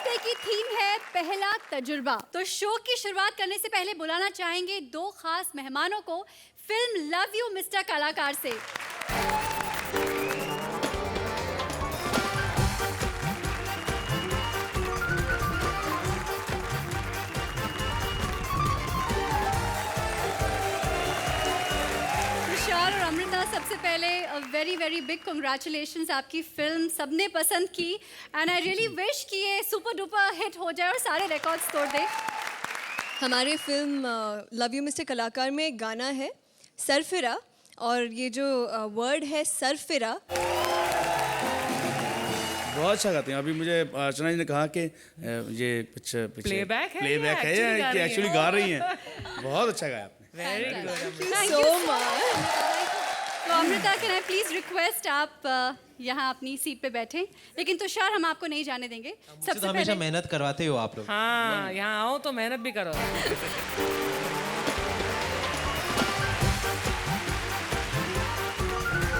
हफ्ते की थीम है पहला तजुर्बा। तो शो की शुरुआत करने से पहले बुलाना चाहेंगे दो खास मेहमानों को फिल्म लव यू मिस्टर कलाकार से। तुषार और अमृता, सबसे पहले वेरी वेरी बिग कांग्रेचुलेशंस, आपकी फिल्म सबने पसंद की एंड आई रियली विश कि ये सुपर डुपर हिट हो जाए और सारे रिकॉर्ड्स तोड़ दे। हमारे फिल्म लव यू मिस्टर कलाकार में गाना है सरफिरा, और ये जो वर्ड है सरफिरा। बहुत अच्छा गाते हैं। अभी मुझे अर्चना जी ने कहा कि ये पीछे प्लेबैक है या कि एक्चुअली गा रही हैं। बहुत अच्छा गाया आपने। Very good. So much. तो Amrita, can I please request आप यहाँ अपनी सीट पे बैठें, लेकिन तुषार हम आपको नहीं जाने देंगे। सबसे तो हमेशा मेहनत करवाते हो आप लोग। हाँ, यहाँ आओ तो मेहनत भी करो।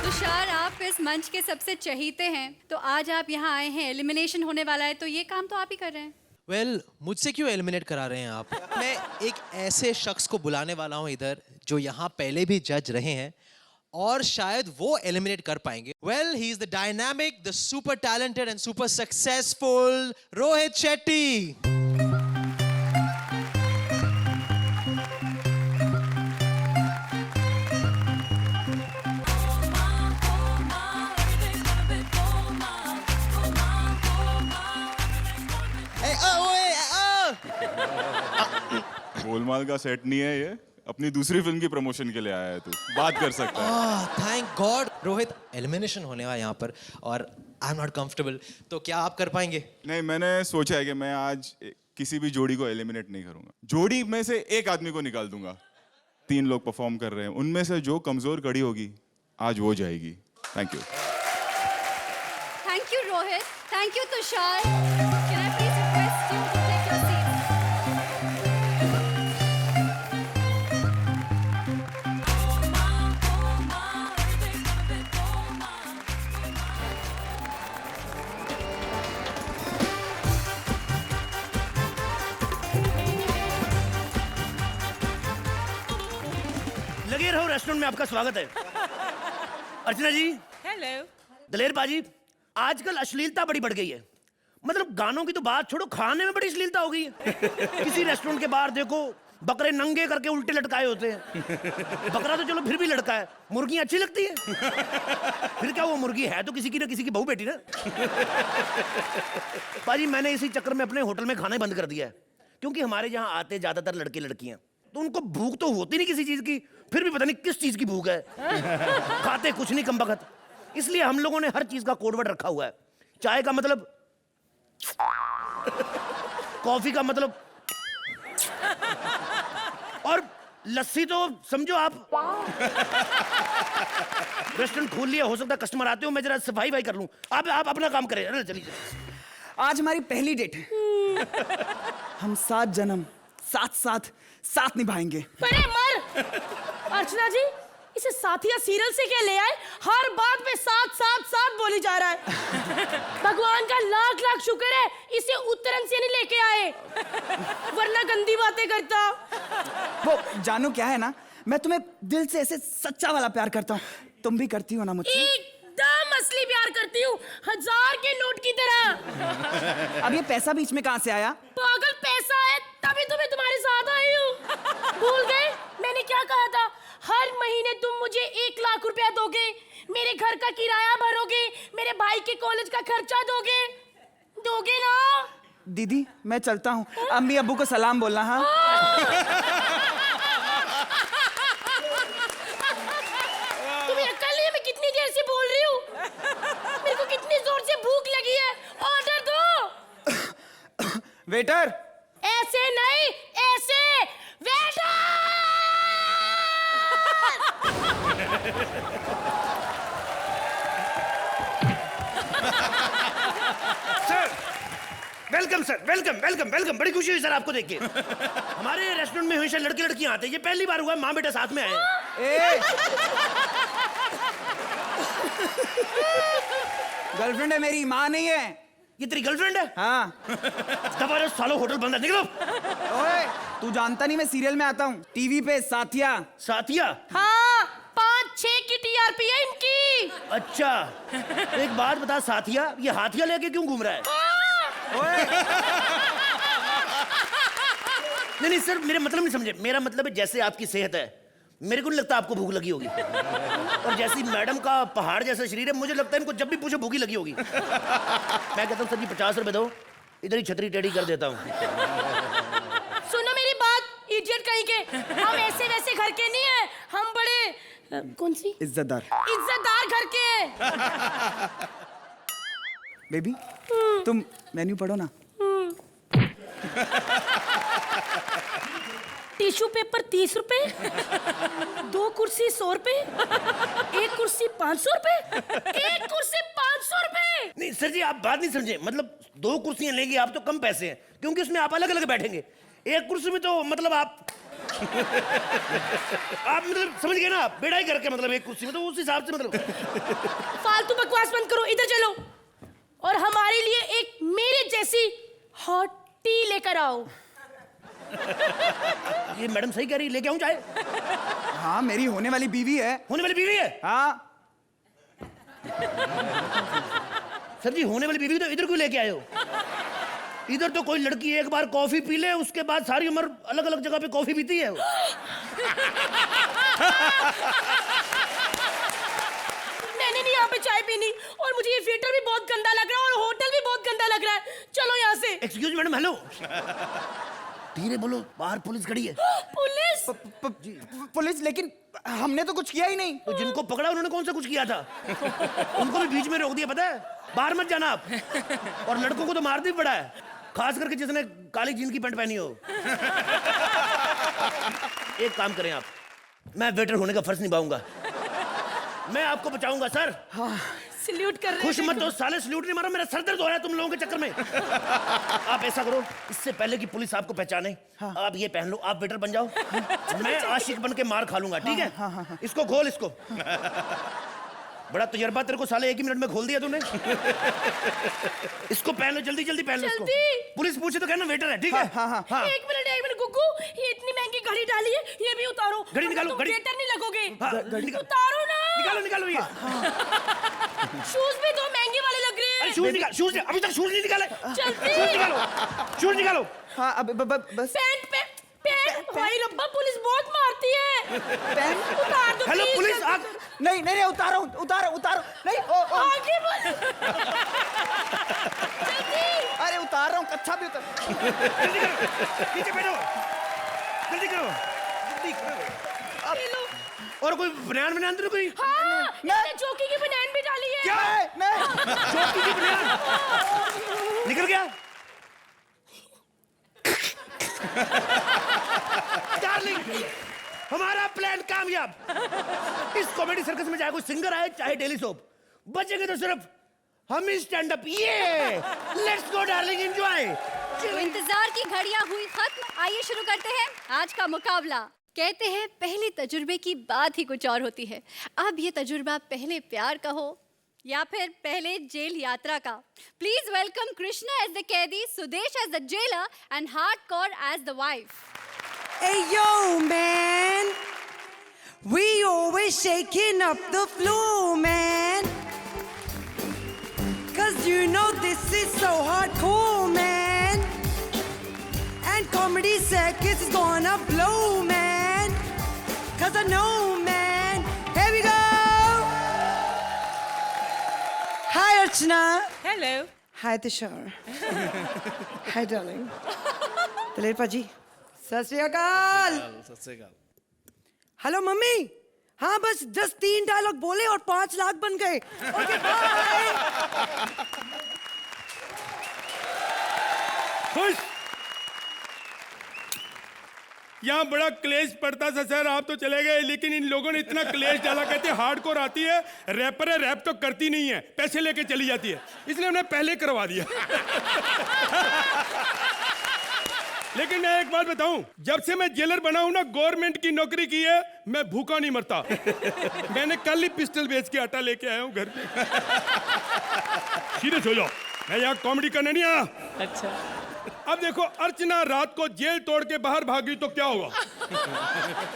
तुषार, आप इस मंच के सबसे चहीते हैं, तो आज आप यहाँ आए हैं, एलिमिनेशन होने वाला है, तो ये काम तो आप ही कर रहे हैं। वेल, मुझसे क्यों एलिमिनेट करा रहे हैं आप? मैं एक ऐसे शख्स को बुलाने वाला हूँ इधर जो यहाँ पहले भी जज रहे हैं और शायद वो एलिमिनेट कर पाएंगे। Well, he is the dynamic, the super talented and super successful Rohit Shetty. Golmaal का सेट नहीं है ये, अपनी दूसरी फिल्म की प्रमोशन के लिए आया है तू, बात कर सकता है। Thank God. रोहित, एलिमिनेशन होने वाला यहाँ पर और आई एम नॉट कंफर्टेबल, तो क्या आप कर पाएंगे? नहीं, मैंने सोचा है कि मैं आज किसी भी जोड़ी को एलिमिनेट नहीं करूंगा। जोड़ी में से एक आदमी को निकाल दूंगा। 3 लोग परफॉर्म कर रहे हैं, उनमें से जो कमजोर कड़ी होगी आज वो जाएगी। Thank you. Thank you Rohit, thank you Tushar. Can I please request you to take your seat. लगे रहो, रेस्टोरेंट में आपका स्वागत है। अर्चना जी, हेलो। दलेर बाजी, आजकल अश्लीलता बड़ी बढ़ गई है। मतलब गानों की तो बात छोड़ो, खाने में बड़ी अश्लीलता हो गई है। किसी रेस्टोरेंट के बाहर देखो, बकरे नंगे करके उल्टे लटकाए होते हैं। बकरा तो चलो फिर भी लटका है, मुर्गियां अच्छी लगती है। फिर क्या वो मुर्गी है तो किसी की ना किसी की बहू बेटी ना। बाजी, मैंने इसी चक्कर में अपने होटल में खाना ही बंद कर दिया है, क्योंकि हमारे यहाँ आते ज्यादातर लड़के लड़कियां, तो उनको भूख तो होती नहीं किसी चीज की, फिर भी पता नहीं किस चीज की भूख है। खाते कुछ नहीं कमबख्त। इसलिए हम लोगों ने हर चीज का कोड वर्ड रखा हुआ है। चाय का मतलब कॉफी का मतलब, और लस्सी तो समझो आप। रेस्टोरेंट खोल लिया, हो सकता है कस्टमर आते हो, मैं जरा सफाई भाई कर लूं। आप अपना काम करें। अरे चलिए। आज हमारी पहली डेट है। हम 7 जन्म साथ निभाएंगे। अरे मर! अर्चना जी, इसे साथिया सीरियल से क्या ले आए? हर बात पे साथ बोली जा रहा है। भगवान का लाख लाख शुक्र है इसे उत्तरन से नहीं लेके आए, वरना गंदी बातें करता। वो जानू क्या है ना, मैं तुम्हें दिल से ऐसे सच्चा वाला प्यार करता हूँ। तुम भी करती हो ना मुझसे? एकदम असली प्यार करती हूँ, 1000 के नोट की तरह। अब ये पैसा बीच में कहाँ से आया? पागल, पैसा है तभी तो मैं तुम्हारे साथ आई हूँ। भूल गए मैंने क्या कहा था? हर महीने तुम मुझे 1 लाख रुपया दोगे, मेरे घर का किराया भरोगे, मेरे भाई के कॉलेज का खर्चा दोगे ना? दीदी, मैं चलता हूँ। अम्मी अब्बू को सलाम बोलना। हाँ। तुम्हें अक्ल नहीं है मैं कितनी देर से बोल रही हूँ? मेरे को कितनी जोर से भूख लगी है, ऑर्डर दो। वेटर। ऐसे नहीं, ऐसे। Waiter! Sir, welcome sir, welcome. बड़ी खुशी हुई सर आपको देख के। हमारे रेस्टोरेंट में हमेशा लड़के लड़कियां आते हैं, ये पहली बार हुआ माँ बेटा साथ में आए। गर्लफ्रेंड है मेरी, माँ नहीं है। ये तेरी गर्लफ्रेंड है? हाँ। दबा रहे सालो, होटल बंद है, निकलो। ओए, तू जानता नहीं मैं सीरियल में आता हूँ, टीवी पे साथिया। साथिया? हाँ, 5-6 की टीआरपी है इनकी। अच्छा, एक बात बता साथिया, ये हाथिया लेके क्यों घूम रहा है? नहीं सर, मेरा मतलब नहीं समझे। मेरा मतलब है जैसे आपकी सेहत है, मेरे को नहीं लगता आपको भूख लगी होगी। और जैसी मैडम का पहाड़ जैसा शरीर है, मुझे लगता है इनको जब भी पूछो भूखी लगी होगी। मैं कहता हूँ सर जी 50 रुपए दो, इधर ही छतरी टेढ़ी कर देता हूँ। सुनो मेरी बात, इडियट कहीं के। हम ऐसे वैसे घर के नहीं है, हम बड़े कौन सी इज्जतदार घर के हैं। बेबी, तुम मेन्यू पढ़ो ना। टिश्यू पेपर 30 रुपए, 2 कुर्सी 100 रुपए, 1 कुर्सी 500 रुपए, 1 कुर्सी 500 रुपए। नहीं सर जी, आप बात नहीं समझे। मतलब 2 कुर्सियां लेंगे आप तो कम पैसे हैं, क्योंकि उसमें आप अलग अलग बैठेंगे। 1 कुर्सी में तो मतलब आप मतलब समझ गए ना, आप बेड़ाई करके मतलब 1 कुर्सी में, तो उस हिसाब से मतलब। फालतू बकवास बंद करो, इधर चलो और हमारे लिए एक मेरे जैसी हॉट टी लेकर आओ। ये मैडम सही कह रही है, लेके आऊं चाहे? हाँ, मेरी होने वाली बीवी है। होने वाली बीवी है? हाँ। सर जी, होने वाली बीवी तो इधर क्यों लेके आए हो? इधर तो कोई लड़की एक बार कॉफी पी ले, उसके बाद सारी उम्र अलग अलग जगह पे कॉफी पीती है। मैंने नहीं यहाँ पे चाय पीनी, और मुझे ये थिएटर भी बहुत गंदा लग रहा है और होटल भी बहुत गंदा लग रहा है। चलो यहाँ से। Excuse madam, hello. धीरे बोलो, बाहर पुलिस खड़ी है। पुलिस? पुलिस? लेकिन हमने तो कुछ किया ही नहीं। तो जिनको पकड़ा उन्होंने कौन सा कुछ किया था? उनको भी बीच में रोक दिया, पता है? बाहर मत जाना आप। और लड़कों को तो मार भी पड़ा है, खास करके जिसने काली जीन की पैंट पहनी हो। एक काम करें आप, मैं वेटर होने का फर्ज निभाऊंगा, मैं आपको बचाऊंगा सर। हाँ। सल्यूट कर रहे हैं। खुश मत हो साले, सल्यूट नहीं मारो, मेरा सर दर्द हो रहा है तुम लोगों के चक्कर में। आप ऐसा करो, इससे पहले कि पुलिस आपको पहचाने, आप ये पहन लो, आप वेटर बन जाओ। मैं आशिक बन के मार खा लूंगा, ठीक है? इसको खोल, इसको। बड़ा तजर्बा तेरे को साले, 1 ही मिनट में खोल दिया तूने। इसको पहन लो, जल्दी जल्दी पहन लो इसको। पुलिस पूछे तो कहना वेटर है, ठीक है? हाँ। एक मिनट गुग्गू, ये इतनी महंगी घड़ी डाली है, ये भी उतारो। घड़ी निकालो, घड़ी। वेटर नहीं लगोगे। उतारो ना। निकालो ये। शूज भी तो महंगे वाले लग रहे हैं। शूज निकाल, शूज अभी तक शूज नहीं निकाले। जल्दी। शूज निकालो। हाँ, अब बस। पैंट पे भाई रब्बा, पुलिस बहुत मारती है। पैंट उतार दो हेलो पुलिस, नहीं उतारो नहीं। आगे बोल। अरे उतार रहा हूँ, कच्छा भी उतार। जल्दी करो, नीचे बैठो, जल्दी करो। और कोई बनियान तो कोई? हाँ, इसने चौकी की बनियान भी डाली है। क्या? चौकी की बनियान निकल गया। डार्लिंग, हमारा प्लान कामयाब। इस कॉमेडी सर्कस में चाहे कोई सिंगर आए चाहे डेली सोप, बचेंगे तो सिर्फ हम ही स्टैंड अप। ये लेट्स गो डार्लिंग, एंजॉय। तो इंतजार की घड़ियां हुई खत्म, आइए शुरू करते हैं आज का मुकाबला। कहते हैं पहले तजुर्बे की बात ही कुछ और होती है। अब ये तजुर्बा पहले प्यार का हो या फिर पहले जेल यात्रा का। Please welcome Krishna as the कैदी, Sudesh as the jailer and hardcore as the wife. Hey yo man, we always shaking up the floor man, 'cause you know this is so hardcore man, and comedy circus is gonna blow man, 'cause I know man. Here we go. Hi Archana. Hello. Hi Tushar. Hi darling. Dileer Paji. सत श्री अकाल। Hello mummy. हाँ बस 10-3 dialogue बोले और 5 लाख बन गए। Okay bye. यहाँ बड़ा क्लेश पड़ता था सर, आप तो चले गए, लेकिन इन लोगों ने इतना क्लेश डाला। कहते हार्डकोर आती है, रैपर है, रैप तो करती नहीं है, पैसे लेके चली जाती है, इसलिए उन्हें पहले करवा दिया। लेकिन मैं एक बात बताऊं, जब से मैं जेलर बना हूं ना, गवर्नमेंट की नौकरी की है, मैं भूखा नहीं मरता। मैंने कल ही पिस्टल बेच के आटा लेके आया हूं घर पे। सीरियस हो जाओ। मैं यहाँ कॉमेडी करने नहीं आया। अच्छा अब देखो, अर्चना रात को जेल तोड़ के बाहर भागी तो क्या होगा?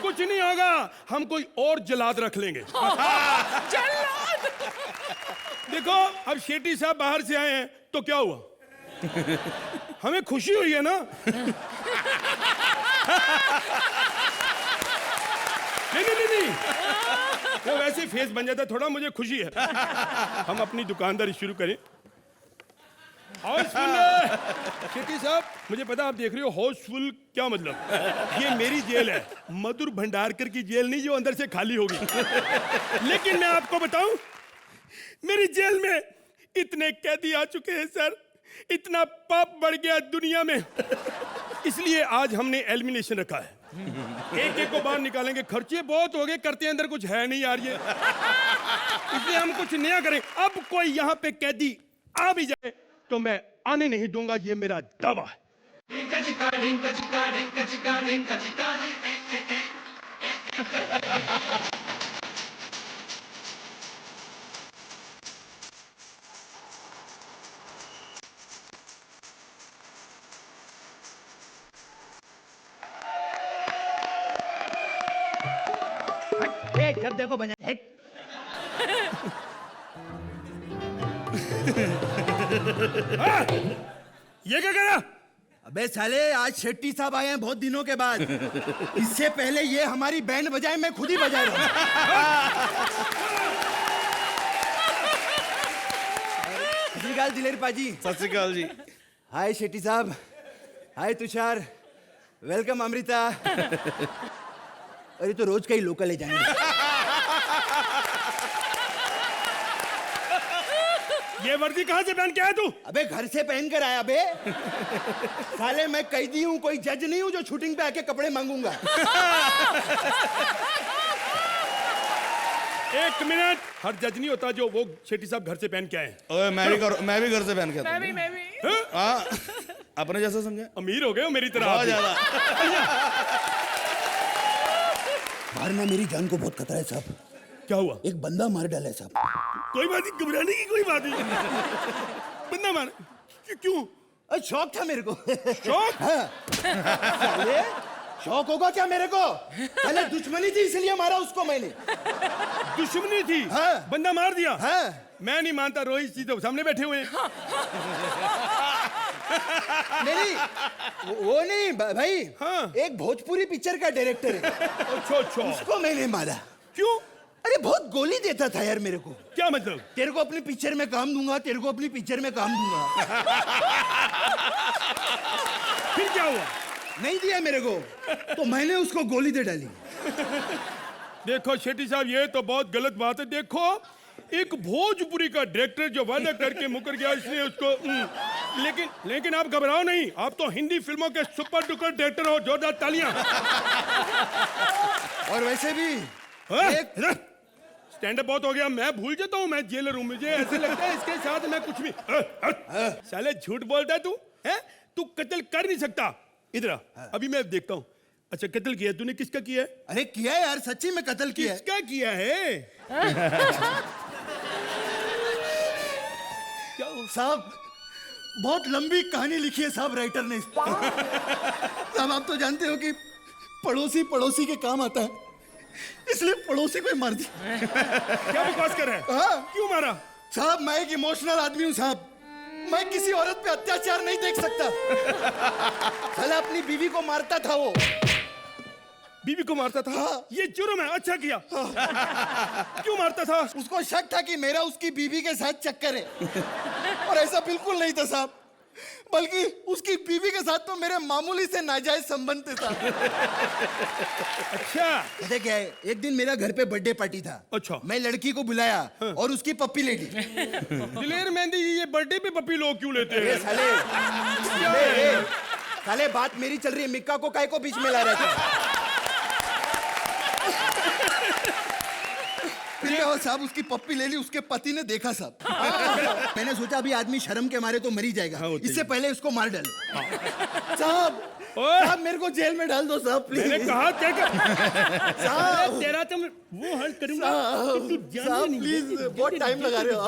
कुछ नहीं होगा, हम कोई और जलाद रख लेंगे। देखो, अब शेट्टी साहब बाहर से आए हैं तो क्या हुआ? हमें खुशी हुई है ना? नहीं, वो वैसे ही फेस बन जाता, थोड़ा मुझे खुशी है। हम अपनी दुकानदारी शुरू करें। हाउसफुल शेट्टी साहब, मुझे पता आप देख रहे हो हाउसफुल क्या मतलब? ये मेरी जेल है, मधुर भंडारकर की जेल नहीं जो अंदर से खाली होगी। लेकिन मैं आपको बताऊं, मेरी जेल में इतने कैदी आ चुके हैं सर, इतना पाप बढ़ गया दुनिया में, इसलिए आज हमने एलिमिनेशन रखा है। एक एक को बाहर निकालेंगे, खर्चे बहुत हो गए, करते अंदर कुछ है नहीं यार ये, इसलिए हम कुछ नया करें। अब कोई यहाँ पे कैदी आ भी जाए तो मैं आने नहीं दूंगा, ये मेरा दावा है। जब देखो बजा ये क्या करा? अबे साले, आज शेट्टी साहब आए हैं बहुत दिनों के बाद। इससे पहले ये हमारी बैंड बजाए, मैं खुद ही बजा रहा हूँ। सत श्री अकाल दिलेर पाजी। सत श्री अकाल जी। हाय शेट्टी साहब, हाय तुषार, वेलकम अमृता। अरे तो रोज का ही लोकल है जाएंगे। ये वर्दी कहाँ से पहन के आया तू? अबे घर से पहन कर आया बे। साले मैं कैदी हूँ, कोई जज नहीं हूँ जो शूटिंग पे आके कपड़े मांगूंगा। एक मिनट, हर जज नहीं होता जो वो शेट्टी साहब घर से पहन के आए। ओए मैं भी घर से पहन के आता हूँ। मैं भी हाँ, अपने जैसा समझे? अमीर हो गए हो मेरी तरह। बहुत ज्यादा। बाहर ना मेरी जान को बहुत खतरा है साहब। क्या हुआ? एक बंदा मार डाला है साहब। कोई बात नहीं, घबराने की कोई बात नहीं। बंदा मार क्यों? अरे शौक था मेरे को। शौक? हाँ। साले, शौक होगा क्या मेरे को? पहले दुश्मनी थी इसलिए मारा उसको मैंने। दुश्मनी थी? हाँ। बंदा मार दिया? हाँ। मैं नहीं मानता, रोहित जी तो सामने बैठे हुए हैं। नहीं, वो नहीं भाई। हाँ। एक भोजपुरी पिक्चर का डायरेक्टर है, अच्छा। उसको मैंने मारा। क्यों? अरे बहुत गोली देता था यार मेरे को। क्या मतलब? तेरे को अपनी पिक्चर में काम दूंगा, तेरे को अपनी पिक्चर में काम दूंगा। फिर क्या हुआ? नहीं दिया मेरे को, तो मैंने उसको गोली दे डाली। देखो शेट्टी साहब, ये तो बहुत गलत बात है। देखो, एक भोजपुरी का डायरेक्टर जो वादा करके मुकर गया, इसलिए उसको लेकिन आप घबराओ नहीं, आप तो हिंदी फिल्मों के सुपर डुपर डायरेक्टर हो। जोरदार तालियां। और वैसे भी स्टैंड अप बहुत हो गया, मैं भूल जाता हूँ मैं जेलर हूँ, मुझे ऐसे लगता है इसके साथ मैं कुछ भी। साले झूठ बोलता है तू, है? तू कत्ल कर नहीं सकता। इधर आ, अभी मैं देखता हूँ। अच्छा, कत्ल किया तूने? किसका किया है? अरे किया है यार, सच्ची में कत्ल किया है। किसका किया है? क्या साहब, बहुत लंबी कहानी लिखी है साहब राइटर ने। साहब आप तो जानते हो कि पड़ोसी पड़ोसी के काम आता है, इसलिए पड़ोसी को ही मार दिया। क्या बकवास कर रहा है? हाँ। क्यों मारा? साहब मैं एक इमोशनल आदमी हूँ साहब, मैं किसी औरत पे अत्याचार नहीं देख सकता। साला अपनी बीवी को मारता था वो। बीवी को मारता था? हाँ। ये जुर्म है। अच्छा किया। क्यों मारता था? उसको शक था कि मेरा उसकी बीवी के साथ चक्कर है, और ऐसा बिल्कुल नहीं था साहब, बल्कि उसकी बीवी के साथ तो मेरे मामूली से नाजायज संबंध थे साहब। अच्छा। पता क्या है, एक दिन मेरा घर पे बर्थडे पार्टी था। अच्छा। मैं लड़की को बुलाया और उसकी पप्पी ले ली। दिलेर मेहंदी जी, ये बर्थडे पे पप्पी लोग क्यों लेते हैं? साले बात मेरी चल रही है, मिक्का को काय को बीच में ला रहा था। साहब उसकी पप्पी ले ली, उसके पति ने देखा साहब। मैंने सोचा अभी आदमी शर्म के मारे तो मर ही जाएगा, इससे पहले इसको मार डाले। साहब मेरे को जेल में डाल दो साहब प्लीज। मैंने कहा क्या साहब तेरा तो मैं वो हल करूंगा। साहब प्लीज, बहुत टाइम लगा रहे हो।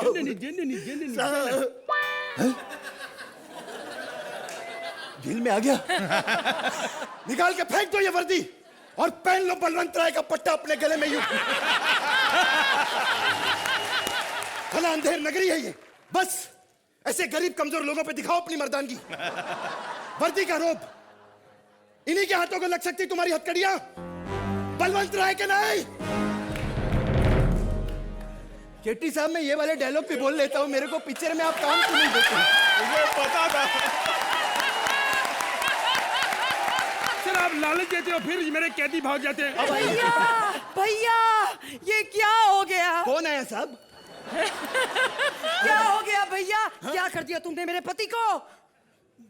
दिल में आ गया। निकाल के फेंक दो ये वर्दी और पहन लो बलवंत राय का पट्टा अपने गले में यूं। भला अंधेर नगरी है ये, बस ऐसे गरीब कमजोर लोगों पे दिखाओ अपनी मर्दानगी। वर्दी का रोब इन्हीं के हाथों को लग सकती तुम्हारी हथकड़ियां, बलवंत राय के नहीं। जेट्टी साहब मैं ये वाले डायलॉग भी बोल लेता हूँ, मेरे को पिक्चर में आप काम क्यों नहीं देते? मुझे पता था। सर आप लालच देते हो फिर मेरे कैदी भाग जाते हैं। भैया भैया ये क्या हो गया? कौन आया साहब? क्या हो गया भैया? क्या कर दिया तुमने मेरे पति को?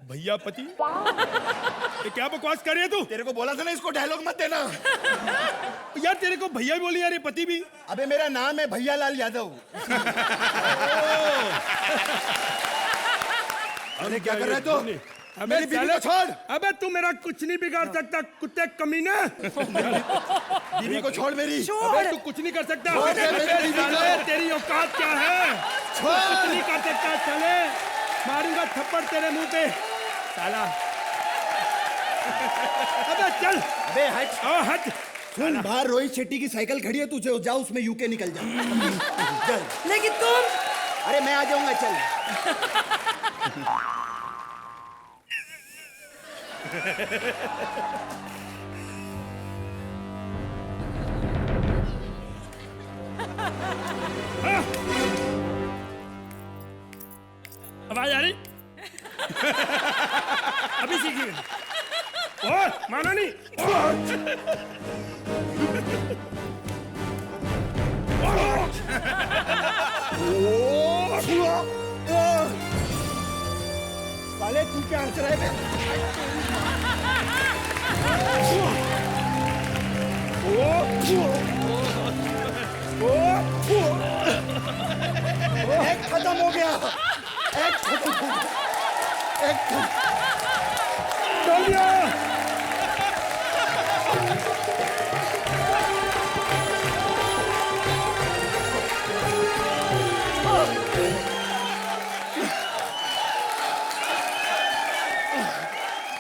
भैया पति? ये क्या बकवास कर रही है तू? तेरे को बोला था ना इसको डायलॉग मत देना। यार तेरे को भैया भी बोली यार, ये पति भी। अबे मेरा नाम है भैया लाल यादव। अरे क्या कर रहा है तू? मेरी बीवी को छोड़। अबे तू मेरा कुछ नहीं बिगाड़ सकता कुत्ते कमीने। बीवी को छोड़ मेरी। अबे तू कुछ नहीं कर सकता। तेरी औकात क्या है? कुछ नहीं कर सकता। चले मारूंगा थप्पड़ तेरे मुंह पे साला। अबे चल। अबे हट। हट। सुन बाहर रोहित शेट्टी की साइकिल खड़ी है, तुझे जा उसमें यूके निकल जा। चल। लेकिन तुम? अरे मैं आ जाऊंगा चल। आवाज आ रही? अभी सीखी। ओए माना नहीं। साले तू क्या हंस रहा है? एक खत्म हो गया। एक खत्म हो गया। एक चल गया।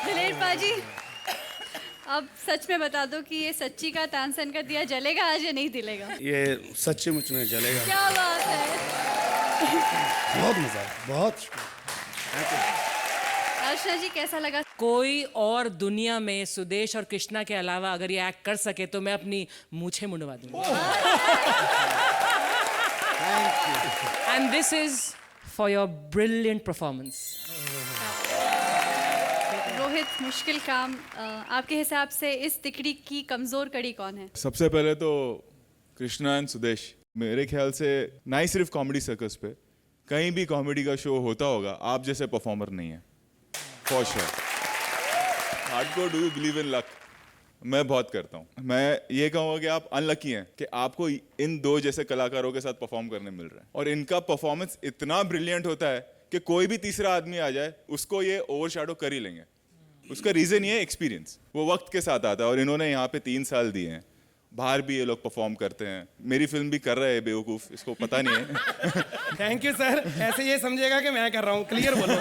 दिलेर पाजी, अब सच में बता दो कि ये सच्ची का तानसेन का दिया जलेगा आज या नहीं जलेगा? ये सच्चीमुच में जलेगा। क्या बात है। बहुत मजा आया, बहुत। अर्चना जी कैसा लगा? कोई और दुनिया में सुदेश और कृष्णा के अलावा अगर ये एक्ट कर सके तो मैं अपनी मूछें मुंडवा दूंगा। And this is for your brilliant performance. Rohit, मुश्किल काम, आपके हिसाब से इस तिकड़ी की कमजोर कड़ी कौन है? सबसे पहले तो कृष्णा एंड सुदेश। मेरे ख्याल से ना ही सिर्फ कॉमेडी सर्कस पे, कहीं भी कॉमेडी का शो होता होगा, आप जैसे परफॉर्मर नहीं है for sure. Hardcore do you believe in luck? मैं बहुत करता हूँ। मैं ये कहूँगा कि आप अनलकी हैं कि आपको इन दो जैसे कलाकारों के साथ परफॉर्म करने मिल रहा है, और इनका परफॉर्मेंस इतना ब्रिलियंट होता है कि कोई भी तीसरा आदमी आ जाए उसको ये ओवरशैडो कर ही लेंगे। उसका रीजन ये है एक्सपीरियंस, वो वक्त के साथ आता है, और इन्होंने यहाँ पे 3 साल दिए हैं। बाहर भी ये लोग परफॉर्म करते हैं, मेरी फिल्म भी कर रहे हैं बेवकूफ, इसको पता नहीं है। Thank you sir. ऐसे ये समझेगा कि मैं कर रहा हूँ, क्लियर बोलो।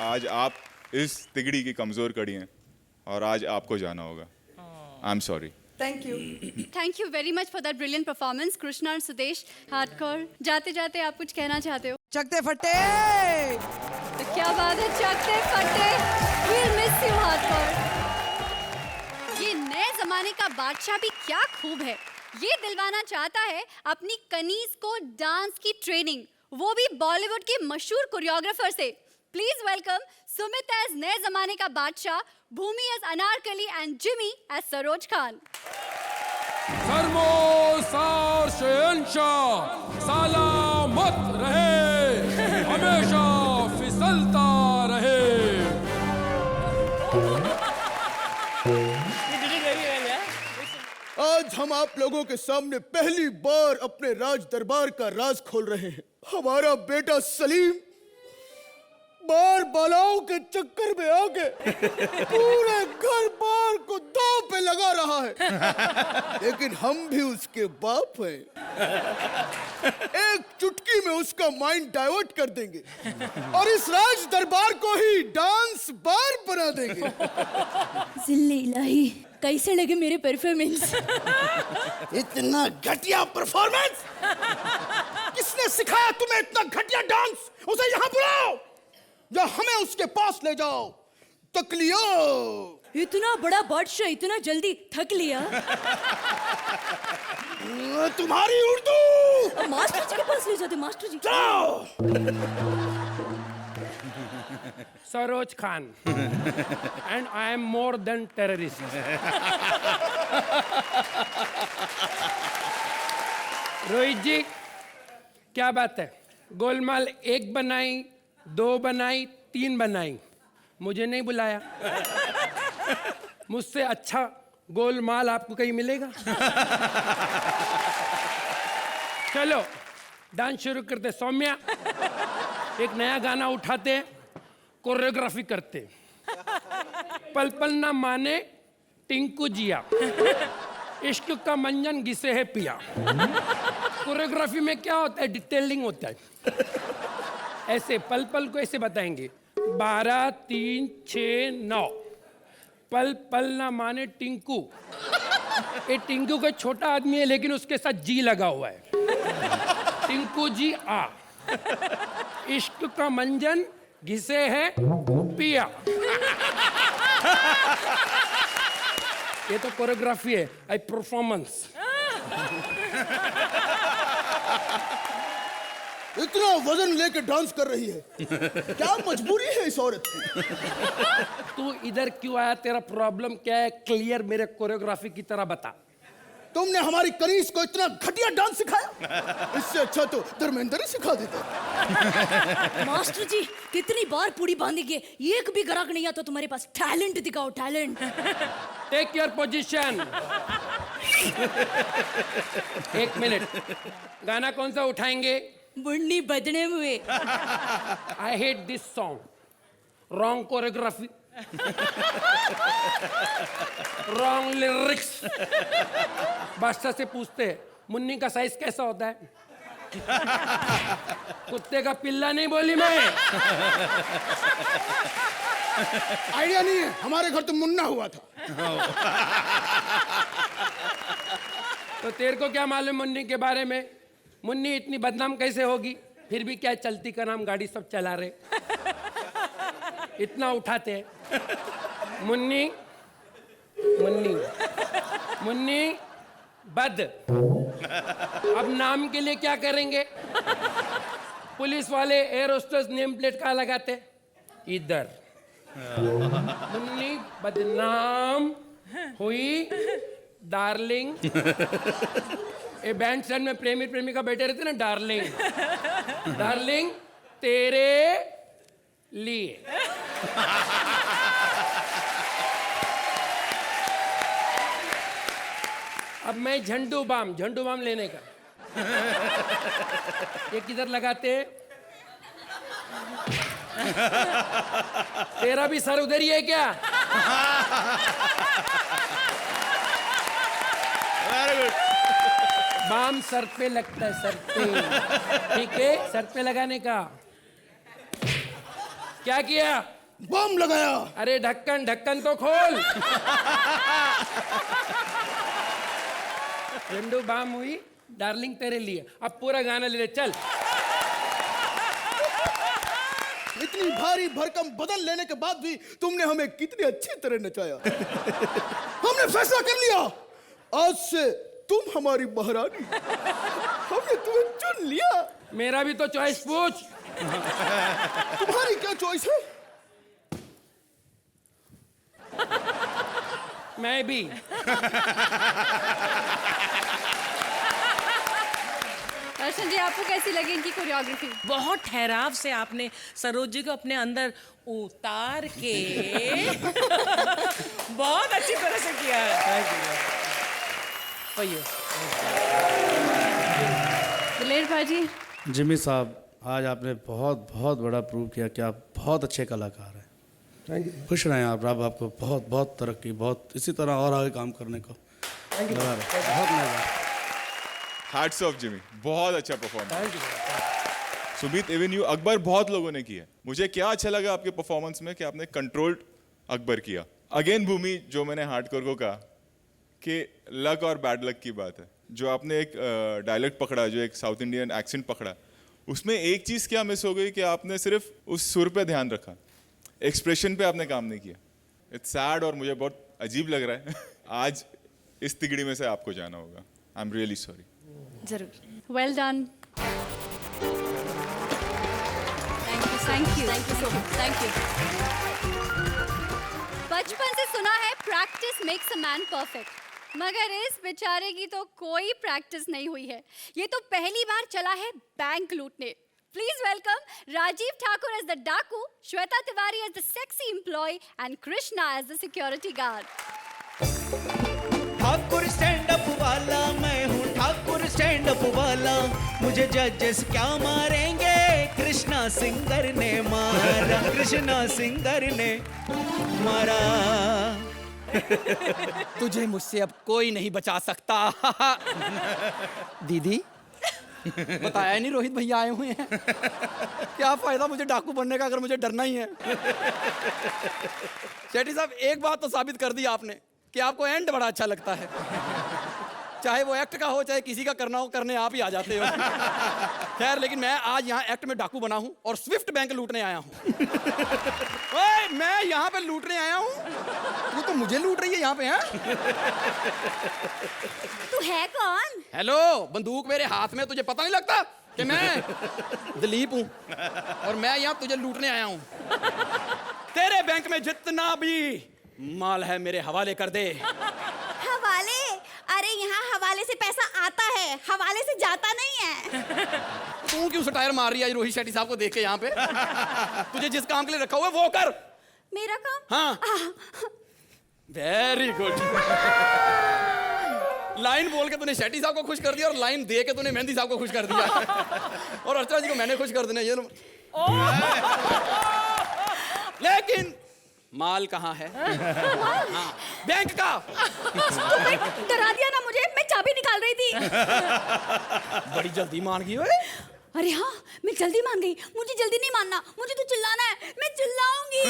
आज आप इस तिगड़ी की कमजोर कड़ी हैं और आज आपको जाना होगा। I am sorry. Thank you. Thank you very much for that brilliant performance Krishna और सुदेश। हार्डकोर, जाते जाते आप कुछ कहना चाहते हो? चकते फट्टे। तो क्या बात है, चकते फट्टे। We'll miss you, hardcore. ये नए जमाने का बादशाह भी क्या खूब है। ये दिलवाना चाहता है अपनी कनीज को डांस की ट्रेनिंग, वो भी बॉलीवुड के मशहूर कोरियोग्राफर से। प्लीज वेलकम सुमित एज नए जमाने का बादशाह, Bhumi as Anarkali and Jimmy as Saroj Khan. सर्वोसार शहंशाह सलामत रहे, हमेशा फिसलता रहे। आज हम आप लोगों के सामने पहली बार अपने राज दरबार का राज खोल रहे हैं। हमारा बेटा सलीम बार बालाओं के चक्कर में आके पूरे घर बार को दांव पे लगा रहा है, लेकिन हम भी उसके बाप हैं। एक चुटकी में उसका माइंड डाइवर्ट कर देंगे और इस राज दरबार को ही डांस बार बना देंगे। जिल्ले इलाही, कैसे लगे मेरे परफॉर्मेंस? इतना घटिया परफॉर्मेंस! किसने सिखाया तुम्हें इतना घटिया डांस? उसे यहाँ बुलाओ या हमें उसके पास ले जाओ। तक लियो। इतना बड़ा बादशाह इतना जल्दी थक लिया? तुम्हारी उर्दू। मास्टर जी के पास ले जाते। मास्टर जी जाओ। Saroj Khan and I am more than terrorist. Rohit जी, क्या बात है? गोलमाल 1 बनाई, 2 बनाई, 3 बनाई, मुझे नहीं बुलाया। मुझसे अच्छा गोलमाल आपको कहीं मिलेगा? चलो डांस शुरू करते। सौम्या, एक नया गाना उठाते हैं, कोरियोग्राफी करते। पल पल ना माने टिंकू जिया, इश्क का मंजन घिसे है पिया। कोरियोग्राफी में क्या होता है? डिटेलिंग होता है। ऐसे पल पल को ऐसे बताएंगे, 12, 3, 6, 9। पल पल ना माने टिंकू। ये टिंकू का छोटा आदमी है लेकिन उसके साथ जी लगा हुआ है। टिंकू जी आ, इश्क का मंजन घिसे है पिया। ये तो कोरियोग्राफी है, आई परफॉर्मेंस। इतना वजन लेके डांस कर रही है, क्या मजबूरी है इस औरत की? तू इधर क्यों आया? तेरा प्रॉब्लम क्या है? क्लियर मेरे कोरियोग्राफी की तरह बता। तुमने हमारी कनीज को इतना घटिया डांस सिखाया, इससे अच्छा तो धर्मेंद्र ही सिखा देता। मास्टर जी, कितनी बार पूरी बांधेंगे, एक भी ग्राहक नहीं आता तुम्हारे पास। टैलेंट दिखाओ, talent. Take your position. 1 minute, गाना कौन सा उठाएंगे? बुन्नी बदने हुए। I hate this song. Wrong choreography, wrong lyrics. Badshah से पूछते हैं, मुन्नी का साइज कैसा होता है? कुत्ते का पिल्ला नहीं बोली मैं। आइडिया नहीं है, हमारे घर तो मुन्ना हुआ था। तो तेरे को क्या मालूम मुन्नी के बारे में? मुन्नी इतनी बदनाम कैसे होगी? फिर भी क्या चलती का नाम गाड़ी सब चला रहे, इतना उठाते हैं। मुन्नी मुन्नी मुन्नी बद। अब नाम के लिए क्या करेंगे? पुलिस वाले एयर होस्टेस नेम प्लेट कहाँ लगाते? इधर। मुन्नी बदनाम हुई डार्लिंग। ये बैंड स्टैंड में प्रेमी प्रेमिका बैठे रहते ना, डार्लिंग डार्लिंग तेरे लिए। अब मैं झंडू बाम लेने का। ये किधर लगाते हैं? तेरा भी सर उधर ही है क्या? बाम सर पे लगता है, सर पे। ठीक है, सर पे लगाने का। क्या किया? बम लगाया। अरे ढक्कन तो खोल। झंडू बाम हुई डार्लिंग तेरे लिए। अब पूरा गाना ले ले, चल। इतनी भारी भरकम बदन लेने के बाद भी तुमने हमें कितनी अच्छी तरह नचाया। हमने फैसला कर लिया, आज से तुम हमारी महारानी। हमने तुम्हें चुन लिया। मेरा भी तो चॉइस पूछ। तुम्हारी क्या चॉइस है? मैं भी। दर्शन जी, आपको कैसी लगी इनकी कोरियोग्राफी? बहुत ठहराव से आपने सरोज जी को अपने अंदर उतार के बहुत अच्छी तरह से किया है। दिलेर भाजी, जिमी साहब, आज आपने बहुत बहुत बड़ा प्रूव किया कि आप बहुत अच्छे कलाकार हैं। Thank you. खुश रहें आप, रब आपको बहुत बहुत तरक्की, बहुत इसी तरह और आगे काम करने को लगा रहे। बहुत मजा। हैट्स ऑफ जिमी, बहुत अच्छा performance. Thank you. Sumit, even you, Akbar बहुत लोगों ने किया। मुझे क्या अच्छा लगा आपके परफॉर्मेंस में कि आपने कंट्रोल्ड अकबर किया। अगेन भूमि, जो मैंने हार्डकोर को कहा कि लक और बैड लक की बात है, जो आपने एक डायलेक्ट पकड़ा, जो एक साउथ इंडियन एक्सेंट पकड़ा, उसमें एक चीज़ क्या मिस हो गई कि आपने सिर्फ उस सुर पे ध्यान रखा, एक्सप्रेशन पे आपने काम नहीं किया। इट्स सैड और मुझे बहुत अजीब लग रहा है। आज इस तिगड़ी में से आपको जाना होगा। I am really sorry. जरूर। Well done. Thank you so much. Thank you. बचपन से सुना है practice makes a man perfect, मगर इस बेचारे की तो कोई प्रैक्टिस नहीं हुई है। ये तो पहली बार चला है बैंक लूटने। Please welcome Rajiv Thakur as the डाकू, Shweta Tiwari as the sexy employ and Krishna as the security guard. Thakur stand up वाला मैं हूँ, ठाकुर स्टैंड अप वाला, मुझे जजेस क्या मारेंगे, कृष्णा सिंगर ने मारा, कृष्णा सिंगर ने मारा। तुझे मुझसे अब कोई नहीं बचा सकता। दीदी, बताया नहीं रोहित भैया आए हुए हैं। क्या फायदा मुझे डाकू बनने का अगर मुझे डरना ही है। शेट्टी साहब, एक बात तो साबित कर दी आपने कि आपको एंड बड़ा अच्छा लगता है। चाहे वो एक्ट का हो चाहे किसी का करना हो, करने आप ही आ जाते हो। खैर, लेकिन मैं आज यहाँ एक्ट में डाकू बना हूँ और स्विफ्ट बैंक लूटने आया हूँ। ओए, मैं यहाँ पे लूटने आया हूँ, तू तो मुझे लूट रही है यहाँ पे, हैं? तू है कौन? हेलो, बंदूक मेरे हाथ में, तुझे पता नहीं लगता कि मैं दिलीप हूँ और मैं यहाँ तुझे लूटने आया हूँ। तेरे बैंक में जितना भी माल है मेरे हवाले कर दे। हवाले? अरे यहाँ हवाले से पैसा आता है, हवाले से जाता नहीं है। तू क्यों सटायर मार रही है रोहित शेट्टी साहब को देख के यहाँ पे? तुझे जिस काम के लिए रखा हुआ है वो कर। मेरा काम? हाँ। Very good. लाइन बोल के तूने शेट्टी साहब को खुश कर दिया और लाइन दे के तूने मेहंदी साहब को खुश कर दिया। और अर्चना जी को मैंने खुश कर देना ये। लेकिन माल कहाँ है? हाँ, बैंक का। डरा दिया ना मुझे, मैं चाबी निकाल रही थी। बड़ी जल्दी मान गई ओए। अरे हाँ, मैं जल्दी मान गई। मुझे जल्दी नहीं मानना, मुझे तो चिल्लाना है, मैं चिल्लाऊंगी।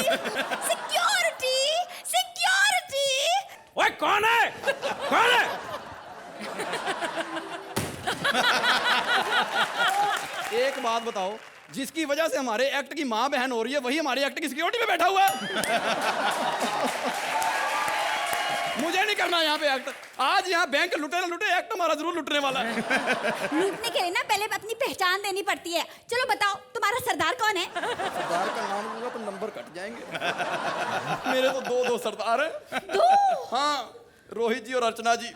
Security, security. ओए, कौन है? कौन है? एक बात बताओ, जिसकी वजह से हमारे एक्ट की माँ बहन हो रही है वही हमारे एक्ट की सिक्योरिटी में बैठा हुआ है। मुझे नहीं करना यहाँ पे एक्ट। आज यहाँ बैंक लुटे ना लुटे, एक्ट हमारा जरूर लुटने वाला है। लूटने के लिए ना पहले अपनी पहचान देनी पड़ती है। चलो बताओ, तुम्हारा सरदार कौन है? सरदार का नाम लूंगा तो नंबर कट जाएंगे। मेरे तो दो सरदार हैं। दो? हाँ, रोहित जी और अर्चना जी।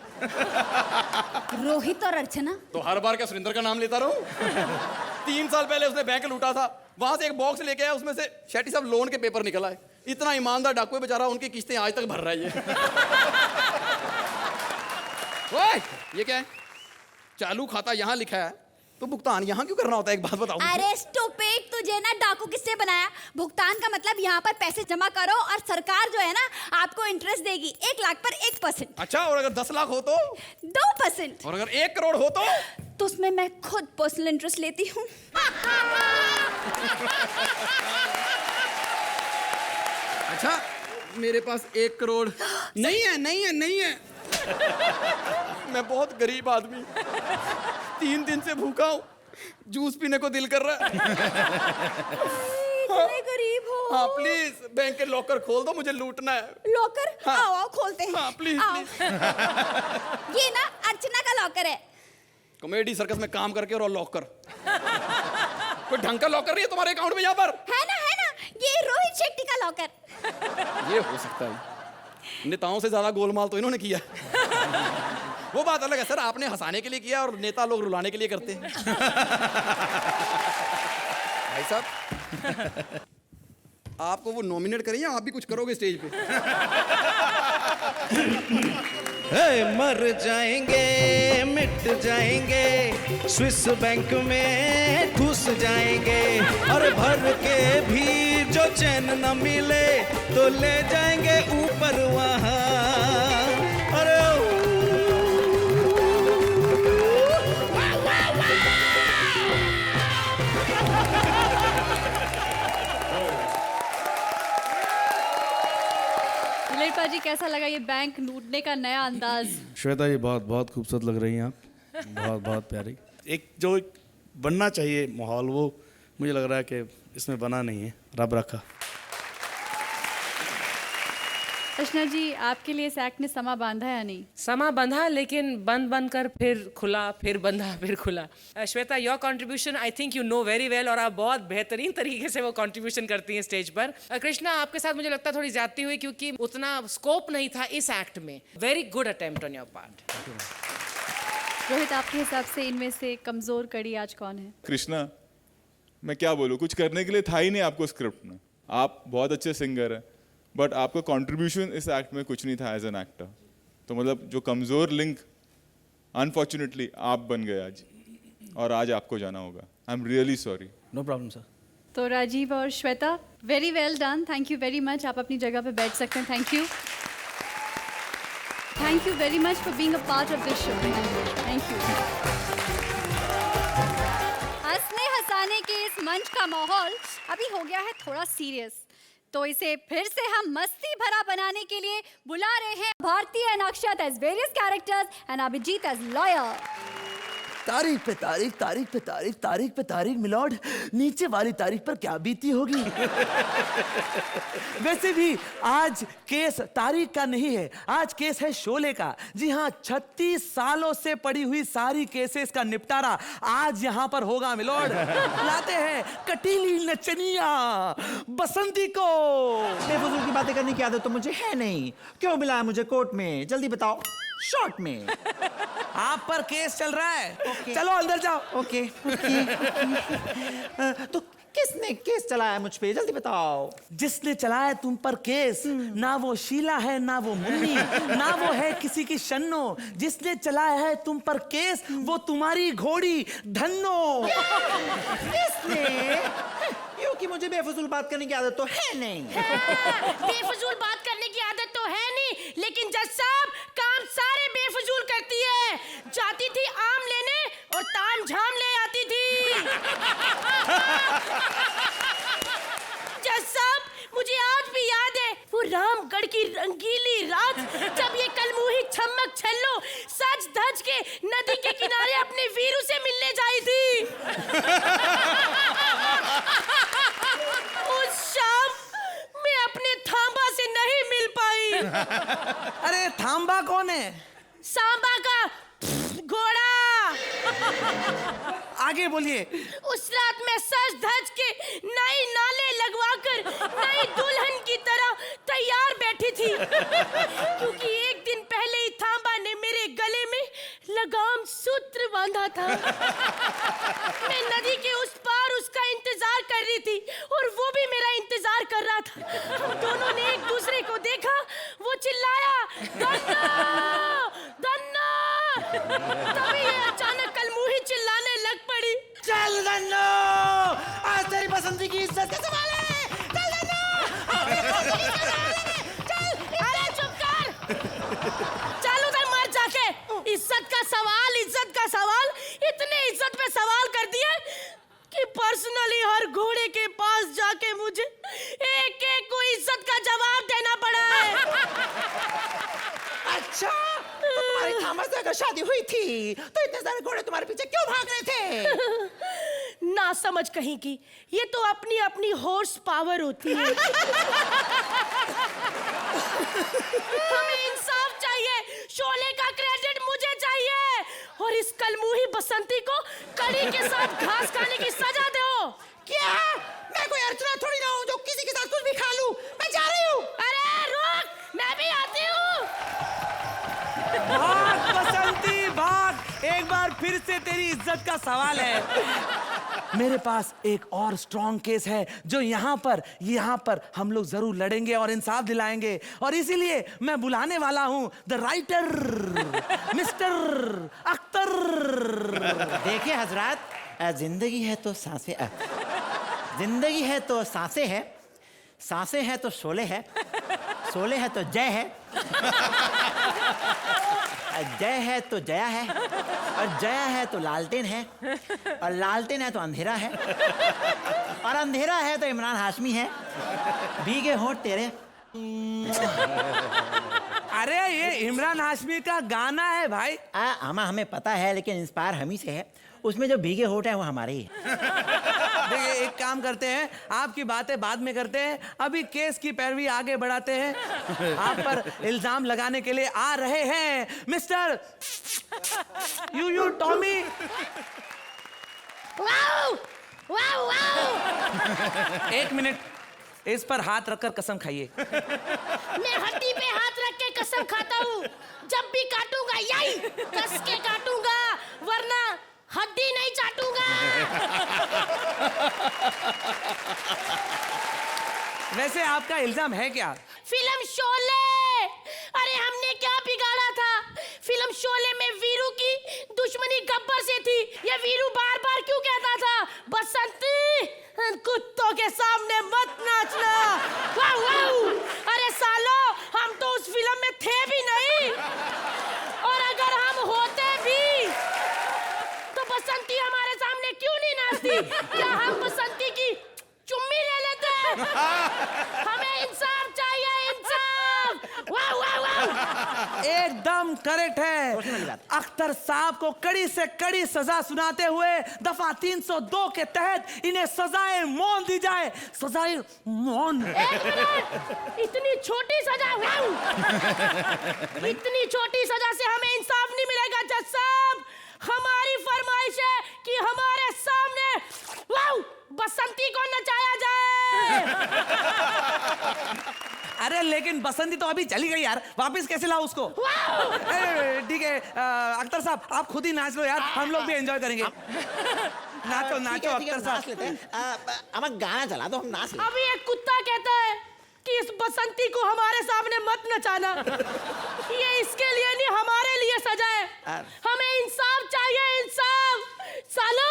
रोहित और अर्चना? तो हर बार क्या सुरेंद्र का नाम लेता रहूं? 3 साल पहले उसने बैंक लूटा था, वहां से एक बॉक्स लेके आया, उसमें से शेट्टी साहब लोन के पेपर निकल आए। इतना ईमानदार डाकू है बेचारा, उनकी किस्तें आज तक भर रहा है ये। ओए, ये क्या है? चालू खाता यहाँ लिखा है तो भुगतान यहाँ क्यों करना होता है? एक बात बताओ। अरे स्टूपिड, तुझे ना डाकू किससे बनाया? भुगतान का मतलब यहाँ पर पैसे जमा करो और सरकार जो है ना आपको इंटरेस्ट देगी 1 लाख पर 1%। अच्छा, और अगर 10 लाख हो तो? 2%। और अगर 1 करोड़ हो तो उसमें मैं खुद पर्सनल इंटरेस्ट लेती हूँ। अच्छा, मेरे पास 1 करोड़ नहीं है, नहीं है, नहीं है। मैं बहुत गरीब आदमी, 3 दिन से भूखा हूँ, जूस पीने को दिल कर रहा है। इतने गरीब हो? हाँ, प्लीज बैंक के लॉकर खोल दो, मुझे लूटना है। लॉकर? हाँ। आओ आओ खोलते हैं। हाँ, प्लीज आओ। प्लीज। ये ना अर्चना का लॉकर है। कॉमेडी सर्कस में काम करके और लॉकर। कोई ढंग का लॉकर नहीं है तुम्हारे अकाउंट में यहाँ पर? है ना, ये रोहित शेट्टी का लॉकर। ये हो सकता है। नेताओं से ज्यादा गोलमाल तो इन्होंने किया। वो बात अलग है सर, आपने हंसाने के लिए किया और नेता लोग रुलाने के लिए करते हैं। भाई साहब, आपको वो नॉमिनेट करें या आप भी कुछ करोगे स्टेज पे? मर जाएंगे मिट जाएंगे स्विस बैंक में घुस जाएंगे और भर के भी जो चैन न मिले तो ले जाएंगे ऊपर वहाँ अरे ललित जी कैसा लगा ये बैंक लूटने का नया अंदाज? श्वेता जी बहुत बहुत खूबसूरत लग रही हैं आप, बहुत बहुत प्यारी। एक जो बनना चाहिए माहौल वो मुझे लग रहा है कि इसमें बना नहीं है, रब रखा। अर्चना जी आपके लिए इस एक्ट ने समा बांधा या नहीं? समा बंधा, लेकिन बंद कर फिर खुला, फिर बंधा, फिर खुला। Shweta, your contribution I think you know very well, और आप बहुत बेहतरीन तरीके से वो कंट्रीब्यूशन करती हैं स्टेज पर। कृष्णा, आपके साथ मुझे लगता है थोड़ी ज्यादती हुई क्योंकि उतना स्कोप नहीं था इस एक्ट में। Very good attempt on your part. Rohit, आपके हिसाब से इनमें से कमजोर कड़ी आज कौन है? कृष्णा, मैं क्या बोलूँ, कुछ करने के लिए था ही नहीं आपको स्क्रिप्ट में। आप बहुत अच्छे सिंगर हैं, बट आपका कंट्रीब्यूशन इस एक्ट में कुछ नहीं था एज एन एक्टर। तो मतलब जो कमज़ोर लिंक अनफॉर्चुनेटली आप बन गए आज, और आज आपको जाना होगा। I am really sorry. No problem sir. तो राजीव और Shweta, very well done, thank you very much. आप अपनी जगह पे बैठ सकते हैं। Thank you, thank you very much for being a part of this show. Thank you. हंसने हंसाने के इस मंच का माहौल अभी हो गया है थोड़ा सीरियस, तो इसे फिर से हम मस्ती भरा बनाने के लिए बुला रहे हैं Bharti and Akshat as various characters and Abhijeet as lawyer. तारीख पे तारीख, तारीख पे तारीख, तारीख पे तारीख मिलॉर्ड, नीचे वाली तारीख पर क्या बीती होगी। वैसे भी आज केस तारीख का नहीं है, आज केस है शोले का। जी हाँ, 36 सालों से पड़ी हुई सारी केसेस का निपटारा आज यहाँ पर होगा मिलॉर्ड। लाते हैं कटीली नचनिया बसंती को। बेफजूल की बातें करने की आदत तो मुझे है नहीं। क्यों मिला है मुझे कोर्ट में, जल्दी बताओ। शॉर्ट में आप पर केस चल रहा है। चलो अंदर जाओ। ओके। तो किसने केस चलाया मुझ पे, जल्दी बताओ। जिसने चलाया तुम पर केस, ना वो शीला है ना वो मुन्नी, ना वो है किसी की शन्नो। जिसने चलाया है तुम पर केस वो तुम्हारी घोड़ी धन्नो। किसने? क्योंकि मुझे बेफजूल बात करने की आदत तो है नहीं। बेफजूल बात करने की आदत तो है नहीं, लेकिन जज साहब काम सारे बेफजूल करती है। जाती थी आम लेने और ताम झाम ले आती थी। जज साहब, मुझे आज भी याद है वो रामगढ़ की रंगीली रात, जब ये कलमुही छम्मक छल्लो सज धज के नदी के किनारे अपने वीरू से मिलने जाई थी। उस शाम मैं अपने थांबा से नहीं मिल पाई। अरे थांबा कौन है? सांबा का घोड़ा। आगे बोलिए। उस रात मैं सज धज के नई नाले लगवाकर नई दुल्हन की तरह तैयार बैठी थी, क्योंकि एक दिन पहले ही थांबा ने मेरे गले में लगाम सूत्र बांधा था। मैं नदी के उस पार उसका इंतजार कर रही थी और वो भी मेरा इंतजार कर रहा था। हम दोनों ने एक दूसरे को देखा, वो चिल्लाया दन्ना दन्ना, तभी ये अचानक कलमुही चिल्लाने लग पड़ी। चल दन्नो, आज तेरी पसंदी की इज्जत का सवाल है। चल दन्नो, चल। अरे चुप कर, चल उधर मर जाके। इज्जत का सवाल, इज्जत का सवाल, इतने इज्जत पे सवाल कर दिए कि पर्सनली हर घोड़े के पास जाके मुझे एक एक को इज्जत का जवाब देना पड़ा है। अच्छा, तो तुम्हारी थामा से अगर शादी हुई थी तो इतने सारे घोड़े तुम्हारे पीछे क्यों भाग रहे थे? ना समझ कहीं की, ये तो अपनी अपनी हॉर्स पावर होती है। हमें इंसाफ चाहिए, शोले का क्रेडिट मुझे चाहिए, और इस कलमुही बसंती को कड़ी के साथ घास खाने की सजा दो। क्या? मैं कोई अर्चना थोड़ी ना हूँ जो किसी के साथ कुछ भी खा लूं। मैं जा रही हूँ। अरे रुक, मैं भी आती हूँ। भाग बसंती भाग, एक बार फिर से तेरी इज्जत इज्जत का सवाल है। मेरे पास एक और स्ट्रॉन्ग केस है जो यहाँ पर हम लोग जरूर लड़ेंगे और इंसाफ दिलाएंगे, और इसीलिए मैं बुलाने वाला हूँ द राइटर मिस्टर अख्तर। देखिए हजरात, जिंदगी है तो सांसें जिंदगी है तो सांसें है, सांसें है तो शोले है, शोले है तो जय है, जय है तो जया है, और जया है तो लालटेन है, और लालटेन है तो अंधेरा है, और अंधेरा है तो इमरान हाशमी है। भीगे होंठ तेरे। अरे ये इमरान हाशमी का गाना है भाई। हमें पता है, लेकिन इंस्पायर हम ही से है। उसमें जो भीगे होठ है वो हमारे ही है। देखिए एक काम करते हैं, आपकी बातें बाद में करते हैं, अभी केस की पैरवी आगे बढ़ाते हैं। आप पर इल्जाम लगाने के लिए आ रहे हैं मिस्टर यू टॉमी। एक मिनट, इस पर हाथ रखकर कसम खाइए। मैं हड्डी पे हाथ रख के कसम खाता हूँ, जब भी काटूंगा यही कस के काटूंगा, वरना हड्डी नहीं चाटूंगा। वैसे आपका इल्जाम है क्या? फिल्म शोले, अरे हमने क्या बिगाड़ा था? फिल्म शोले में वीरू की दुश्मनी गब्बर से थी। ये वीरू बार बार क्यों कहता था, बसंती कुत्तों के सामने मत नाचना। वाह वाह, अरे सालो हम तो उस फिल्म में थे भी नहीं, और अगर हम होते भी तो बसंती हमारे सामने क्यों नहीं नाचती? क्या हम बसंती की चुम्मी ले लेते? हमें इंसाफ चाहिए, इंसाफ। वाह वाह वाह, एकदम करेक्ट है। अख्तर साहब को कड़ी से कड़ी सजा सुनाते हुए दफा 302 के तहत इन्हें सजाए मौन दी जाए। सजाए मौन। एक मिनट, इतनी छोटी सजा, इतनी छोटी सजा से हमें इंसाफ नहीं मिलेगा जज साहब। हमारी फरमाइश है कि हमारे सामने बसंती को नचाया जाए। अरे लेकिन बसंती तो अभी चली गई यार, वापस कैसे लाओ उसको? ठीक है अख्तर साहब, आप खुद ही नाच लो यार, हम लोग भी एंजॉय करेंगे। नाचो नाचो अख्तर साहब। हमें गाना चला दो, हम नाच लेते। अभी एक कुत्ता कहता है कि इस बसंती को हमारे सामने मत नचाना। ये इसके लिए नहीं, हमारे लिए सजा है। हमें इंसाफ चाहिए, इंसाफ। सालो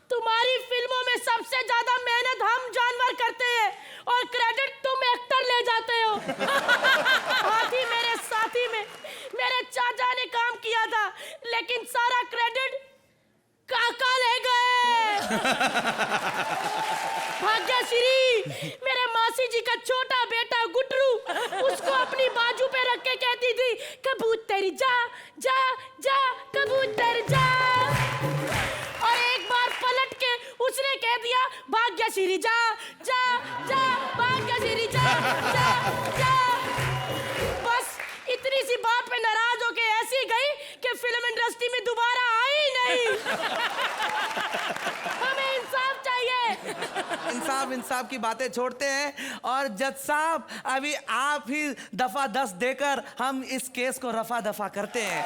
तुम्हारी फिल्मों में सबसे ज्यादा मेहनत हम जानवर करते हैं और क्रेडिट तुम एक्टर ले जाते हो। हाथी मेरे साथी में मेरे चाचा ने काम किया था, लेकिन सारा क्रेडिट काका ले गए। भाग्यश्री मेरे मासी जी का छोटा बेटा गुटरू, उसको अपनी बाजू पे रख के कहती थी, कबूतर जा जा जा कबूतर जा, और एक बार पलट के उसने कह दिया, भाग्यश्री जा जा जा भाग्यश्री जा जा जा। बस इतनी सी बात पे नाराज होके ऐसी गई कि फिल्म इंडस्ट्री में दोबारा आई नहीं। हमें इंसाफ चाहिए। इंसाफ की बातें छोड़ते हैं, और जज साहब अभी आप ही दफा 10 देकर हम इस केस को रफा दफा करते हैं।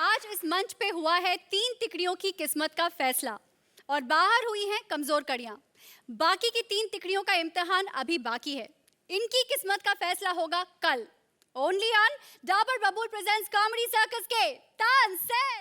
आज इस मंच पे हुआ है 3 तिकड़ियों की किस्मत का फैसला, और बाहर हुई हैं कमजोर कड़ियां। बाकी की 3 तिकड़ियों का इम्तिहान अभी बाकी है। इनकी किस्मत का फैसला होगा कल, ओनली ऑन डाबर बबूल प्रेजेंट्स कॉमेडी सर्कस के तानसेन।